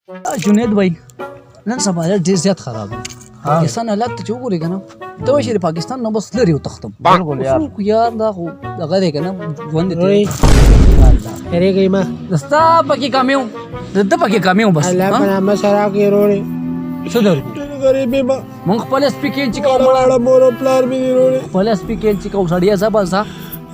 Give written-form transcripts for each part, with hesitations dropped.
جنید بھائی نن سبا ډېر زیات خراب دی پاکستان حالات ته چې وګورې که نه ته وایې چې د پاکستان نه بس لرې وتښتم بالکل یار دا خو دغه دی که نه ژوند دی هېرېږئ مه ستا پکې کامې وم د ده پکې کامې وم بس الله په نامه سره راکړې وروړې څه درکړو غریبې به مونږ خپل سپي کېنچې کوو واړه مور او پلار مې دي وروړې خپل سپي کېنچې کوو سړیه ځه بس ځه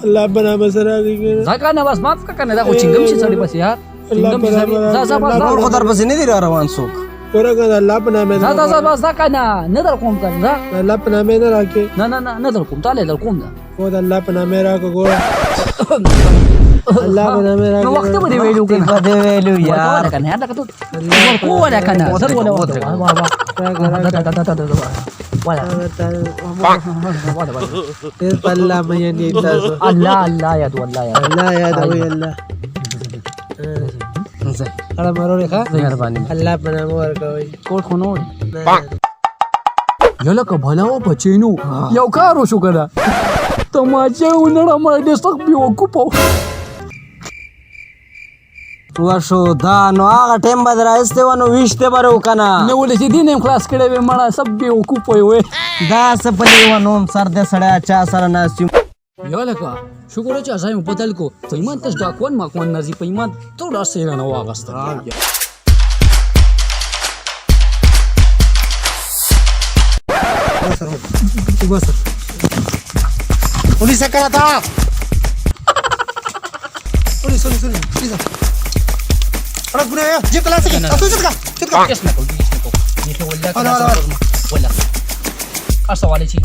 الله په نامه سره راکړې ځه که نه بس معاف که که نه دا خو چینګم شي سړی بس یار چینګم شي سړی ځه ځه بس نور خو در پسې نه دي را روان څوک پوره که د الله په نامه ځه ځه ځه بس ځه که نه نه در کوم که ځه د الله په نامه نه راکړې نه نه نه نه در کوم تاله در کوم ده خو د الله په نامه راکړه ګوره الله په نامه راکړه نو وخت به دې ویلو که نه به دې ویلو یار که نه یار لکه ته ورکوونه که نه زر وله ورته ډېر په الله مین دي تاسو الله الله یادو الله یادو الله یادوئ الله اړه مروړې ښه مهرباني الله په نامه ورکوئ کوټ خو نور یلکه بھلا و بچینو یو کار وشو که نه تماچه ونړه ما ډېر سخت بېوقوفه وشو دا نو هغه ټایم به در رایستی وه نو ویشتې به رو که نه نه ولې چې دین هم خلاص کړی وې مړه سب بېوقوف وی دا څه پلې وه نوم سر دې سړی چا سره ناست یو یلکه شکر چې ځای مو بدل کو په ایمان تش ډاکوان ماکوان نازي په ایمان ټول راسې رانه واغسته پولیس کړه تا پولیس اړه ګناه یې کلاس کې تاسو څه څه کس نه کو دیکھو ولا ارسه والے چی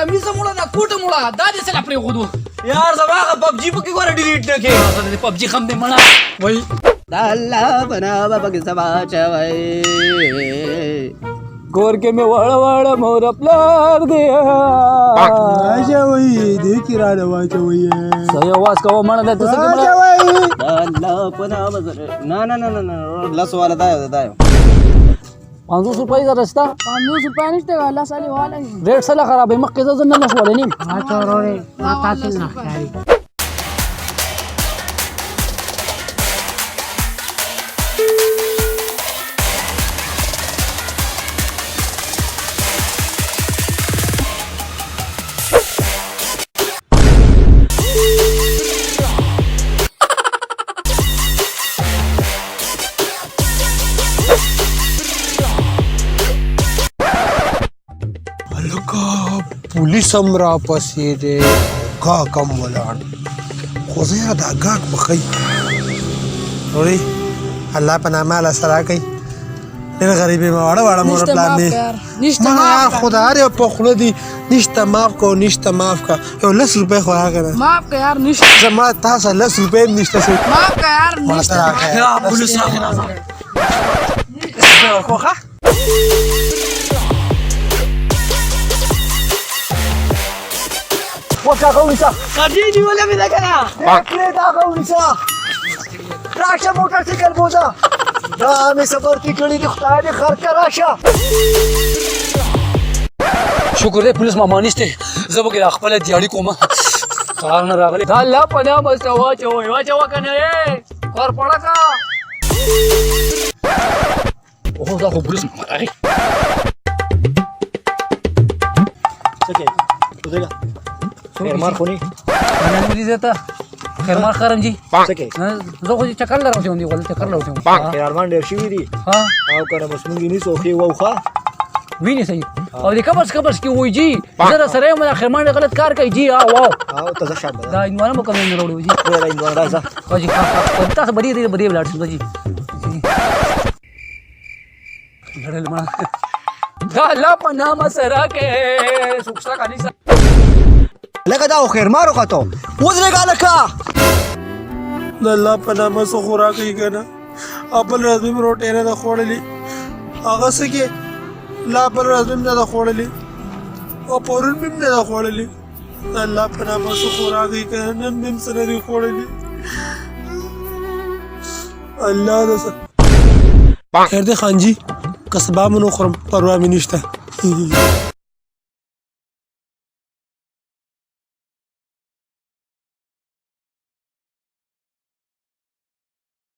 کمیزه موړه دا کوټه موړه دا دې سره پرې غوډو یار زما هغه پبجي پکې ګوره ډیلیټ نه کړې د پبجي خم دې مړه وای دا الله په نامه پکې سبا چوئ گور کے میں واڑا واڑا مور پلار دیا واچوئ دې کې را واچوئ صحیح आवाज کوه مړه د څه کې مړه الله په نامه سره نه لس والا دا یو 500 روپۍ دا رستا 500 روپۍ نشته الله صالح والا ریټ سره خراب ہے مکه ځن نه شولې نیم اچھا وروړې ما تاسو نه ښکاري پولیس هم را پسې دی ګاګ هم ولاړ خو زه یاره دا ګاګ به ښایي وروړې الله په نامه الله سره راکړئ ډېر غریبې مه واړه مور پلان دی ما یار خو د هر یو په خوله دي نشته معاف کو نشته معاف کا یو 10 روپۍ خو راکړه معاف که یار نشته زما تا سره 10 روپۍ هم نشته معاف که یار نشته پولیس راغله وکاغه ونیسه کډې نیولې مې ده که نه کړې دا هغه ونیسه راشه موټر سایکل بوځه دا مې سفر کې کړي دي خدای دې خیر کړه راشه شکر دی پولیس ماما نشته زه به کې خپله دیاړي کوم کار نه راغلی دا الله په نامه سره واچوئ واچوه که نه ور پړه که اوهو دا خو پولیس ماما راغی څه کوې ودرېږه خیرمار خو نه نن مې زه ته خیرمار خرم جی څه کوې زه خو چکر لروتم دی ولې چکر لروتم خیرمان ډېر شوي دي ها او که نه بس مونږ یې نیسو ښې ووښه ویني صحیح او د قبض کې وای جی زه سره یم خیرمان غلط کار کوي جی او ته ځه شابه دا عنوان مو کوم نه وروړو جی دا عنوان راځه او جی تاسو بری ولاړ شو جی لړل ما دا لا په نامه سره کې سوکسا کانی سره لکه دا خو خیرمار وختو ودرېږه لکه د الله په نامه څه خوراک یې که نه بل ورځ مې روټۍ نه ده خوړلې هغه څه کې لا بل ورځ مې نه ده خوړلې او پرون مې نه ده خوړلې د الله په نامه څه خوراک یې که نه نن مې څه نه دي خوړلې الله ده خیر دی خان جي که سبا مې نه خورم پروا مې نشته